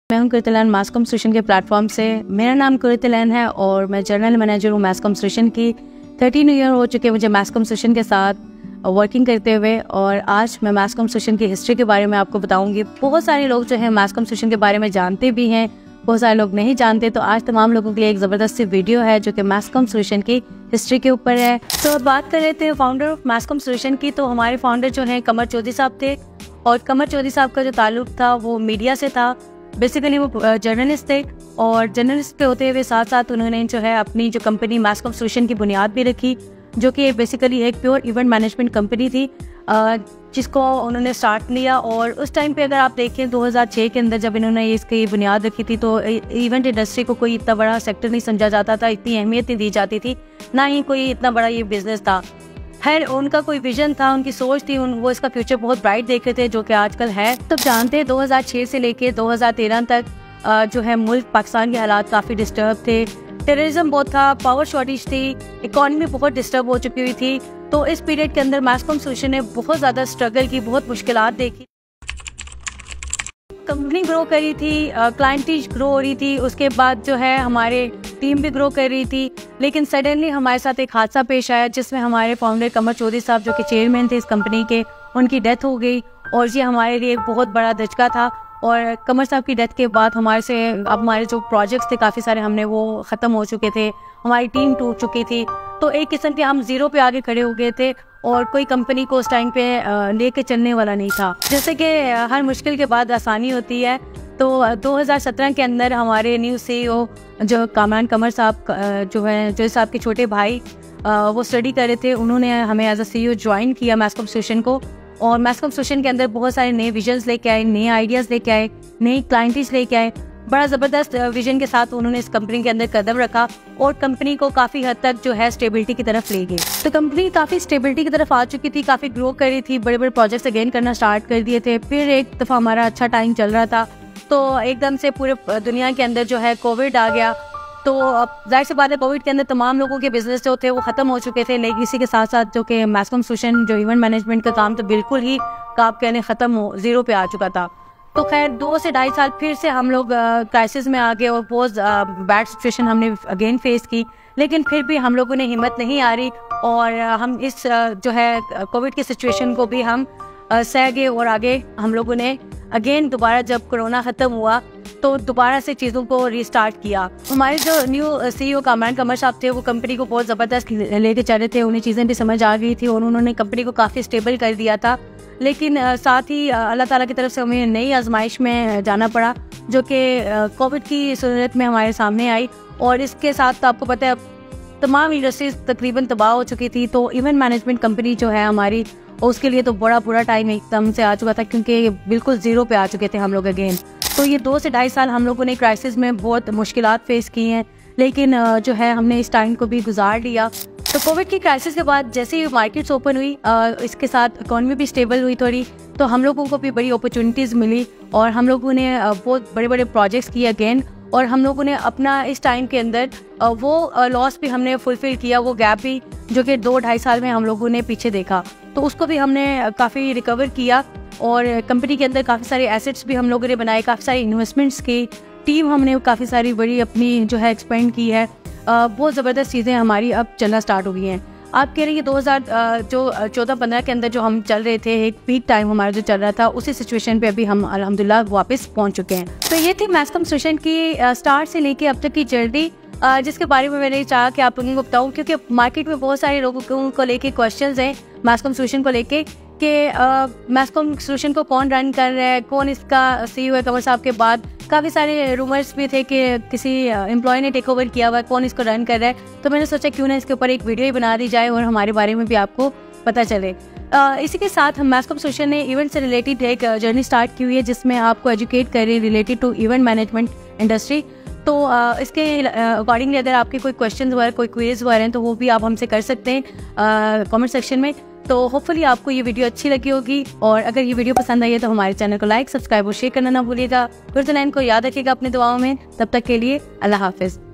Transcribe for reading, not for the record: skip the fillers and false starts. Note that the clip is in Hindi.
मैं हूं कुर्तलैन मास कम्युनिकेशन के प्लेटफॉर्म से। मेरा नाम कुर्तलैन है और मैं जनरल मैनेजर हूं मास कम्युनिकेशन की। 13 ईयर हो चुके मुझे मास कम्युनिकेशन के साथ वर्किंग करते हुए, और आज मैं मास कम्युनिकेशन की हिस्ट्री के बारे में आपको बताऊंगी। बहुत सारे लोग जो है मास कम्युनिकेशन के बारे में जानते भी हैं, बहुत सारे लोग नहीं जानते। तो आज तमाम लोगों के लिए एक ज़बरदस्त सी वीडियो है जो कि मास कम्युनिकेशन की हिस्ट्री के ऊपर है। तो अब बात कर रहे थे फाउंडर ऑफ मास कम्युनिकेशन की। तो हमारे फाउंडर जो हैं कमर चौधरी साहब थे, और कमर चौधरी साहब का जो ताल्लुक था वो मीडिया से था। बेसिकली वो जर्नलिस्ट थे, और जर्नलिस्ट पे होते हुए साथ साथ उन्होंने जो है अपनी जो कंपनी मास कम्युनिकेशन की बुनियाद भी रखी, जो कि बेसिकली एक प्योर इवेंट मैनेजमेंट कंपनी थी, जिसको उन्होंने स्टार्ट लिया। और उस टाइम पे अगर आप देखें 2006 के अंदर जब इन्होंने इसकी बुनियाद रखी थी, तो इवेंट इंडस्ट्री को कोई इतना बड़ा सेक्टर नहीं समझा जाता था, इतनी अहमियत नहीं दी जाती थी, ना ही कोई इतना बड़ा ये बिजनेस था। खैर, उनका कोई विजन था, उनकी सोच थी, वो इसका फ्यूचर बहुत ब्राइट देख रहे थे, जो कि आजकल है। तो जानते हैं 2006 से लेके 2013 तक जो है मुल्क पाकिस्तान के हालात काफ़ी डिस्टर्ब थे। टेररिज्म बहुत था, पावर शॉर्टेज थी, इकॉनमी बहुत डिस्टर्ब हो चुकी हुई थी। तो इस पीरियड के अंदर मास कम्युनिकेशन ने बहुत ज़्यादा स्ट्रगल की, बहुत मुश्किलात देखी। कंपनी ग्रो करी थी, क्लाइंटेज ग्रो हो रही थी, उसके बाद जो है हमारे टीम भी ग्रो कर रही थी। लेकिन सडनली हमारे साथ एक हादसा पेश आया, जिसमें हमारे फाउंडर कमर चौधरी साहब, जो कि चेयरमैन थे इस कंपनी के, उनकी डेथ हो गई। और ये हमारे लिए एक बहुत बड़ा धचका था। और कमर साहब की डेथ के बाद हमारे जो प्रोजेक्ट्स थे काफ़ी सारे हमने वो ख़त्म हो चुके थे, हमारी टीम टूट चुकी थी। तो एक किस्म के हम ज़ीरो पे आगे खड़े हो गए थे, और कोई कंपनी को उस टाइम पे लेके चलने वाला नहीं था। जैसे कि हर मुश्किल के बाद आसानी होती है। तो 2017 के अंदर हमारे न्यू CEO जो कामरान कमर साहब जो साहब के छोटे भाई वो स्टडी कर रहे थे, उन्होंने हमें एज अ CEO ज्वाइन किया मास कम्युनिकेशन को। और मास कम्युनिकेशन के अंदर बहुत सारे नए विजन्स लेके आए, नए आइडियाज़ लेके आए, नई क्लाइंटेज लेके आए। बड़ा ज़बरदस्त विजन के साथ उन्होंने इस कंपनी के अंदर कदम रखा, और कंपनी को काफ़ी हद तक जो है स्टेबिलिटी की तरफ ले गई। तो कंपनी काफ़ी स्टेबिलिटी की तरफ आ चुकी थी, काफ़ी ग्रो कर रही थी, बड़े बड़े प्रोजेक्ट्स अगेन करना स्टार्ट कर दिए थे। फिर एक दफ़ा हमारा अच्छा टाइम चल रहा था, तो एकदम से पूरे दुनिया के अंदर जो है कोविड आ गया। तो अब जाहिर सी बात है, कोविड के अंदर तमाम लोगों के बिजनेस जो थे वो ख़त्म हो चुके थे। लेकिन इसी के साथ साथ जो कि मास कम्युनिकेशन जो इवेंट मैनेजमेंट का काम तो बिल्कुल ही आप कहने ख़त्म हो, ज़ीरो पे आ चुका था। तो खैर 2 से 2.5 साल फिर से हम लोग क्राइसिस में आ गए, और बहुत बैड सिचुएशन हमने अगेन फेस की। लेकिन फिर भी हम लोगों ने हिम्मत नहीं हारी, और हम इस जो है कोविड की सिचुएशन को भी हम सह गए। और आगे हम लोगों ने अगेन दोबारा जब कोरोना ख़त्म हुआ, तो दोबारा से चीज़ों को रीस्टार्ट किया। हमारे जो न्यू CEO कामरान कमर साहब थे, वो कंपनी को बहुत ज़बरदस्त लेके चल रहे थे, उन्हें चीज़ें भी समझ आ गई थी, और उन्होंने कंपनी को काफ़ी स्टेबल कर दिया था। लेकिन साथ ही अल्लाह ताला की तरफ से हमें नई आजमाइश में जाना पड़ा, जो कि कोविड की सूरत में हमारे सामने आई। और इसके साथ तो आपको पता है तमाम इंडस्ट्रीज तकरीबन तबाह हो चुकी थी। तो इवेंट मैनेजमेंट कंपनी जो है हमारी, उसके लिए तो बड़ा बुरा टाइम एकदम से आ चुका था, क्योंकि बिल्कुल ज़ीरो पे आ चुके थे हम लोग अगेन। तो ये 2 से 2.5 साल हम लोगों ने क्राइसिस में बहुत मुश्किलात फेस की हैं, लेकिन जो है हमने इस टाइम को भी गुजार लिया। तो कोविड की क्राइसिस के बाद जैसे ही मार्केट्स ओपन हुई, इसके साथ इकॉनमी भी स्टेबल हुई थोड़ी, तो हम लोगों को भी बड़ी अपॉर्चुनिटीज़ मिली, और हम लोगों ने बहुत बड़े बड़े प्रोजेक्ट्स किए अगेन। और हम लोगों ने अपना इस टाइम के अंदर वो लॉस भी हमने फुलफिल किया, वो गैप भी जो कि 2-2.5 साल में हम लोगों ने पीछे देखा, तो उसको भी हमने काफ़ी रिकवर किया। और कंपनी के अंदर काफ़ी सारे एसेट्स भी हम लोगों ने बनाए, काफ़ी सारी इन्वेस्टमेंट्स की, टीम हमने काफ़ी सारी बड़ी अपनी जो है एक्सपेंड की है। बहुत ज़बरदस्त चीज़ें हमारी अब चलना स्टार्ट हो गई हैं। आप कह रहे हैं 2014-15 के अंदर जो हम चल रहे थे, एक पीक टाइम हमारा जो चल रहा था, उसी सिचुएशन पे अभी हम अल्हम्दुलिल्लाह वापस पहुंच चुके हैं। तो ये थी मास कम्युनिकेशन की स्टार्ट से लेके अब तक की जर्नी, जिसके बारे में मैंने चाहा कि आप लोगों को बताऊं, क्योंकि मार्केट में बहुत सारे लोगों को लेके क्वेश्चंस हैं मास कम्युनिकेशन को लेके, कि मास कम्युनिकेशन को कौन रन कर रहा है, कौन इसका CEO है। कमर साहब के बाद काफ़ी सारे रूमर्स भी थे कि किसी एम्प्लॉय ने टेक ओवर किया हुआ है, कौन इसको रन कर रहा है। तो मैंने सोचा क्यों ना इसके ऊपर एक वीडियो ही बना दी जाए, और हमारे बारे में भी आपको पता चले। इसी के साथ हम मास कम्युनिकेशन ने इवेंट से रिलेटेड एक जर्नी स्टार्ट की हुई है, जिसमें आपको एजुकेट करें related to event management industry. तो इसके अकॉर्डिंगली अगर आपके कोई क्वेश्चंस वगैरह, कोई क्वेरीज वगैरह हैं, तो वो भी आप हमसे कर सकते हैं कमेंट सेक्शन में। तो होपफुली आपको ये वीडियो अच्छी लगी होगी, और अगर ये वीडियो पसंद आई है तो हमारे चैनल को लाइक, सब्सक्राइब और शेयर करना ना भूलिएगा। कुर्तलैन को याद रखिएगा अपनी दुआओं में। तब तक के लिए अल्लाह हाफिज़।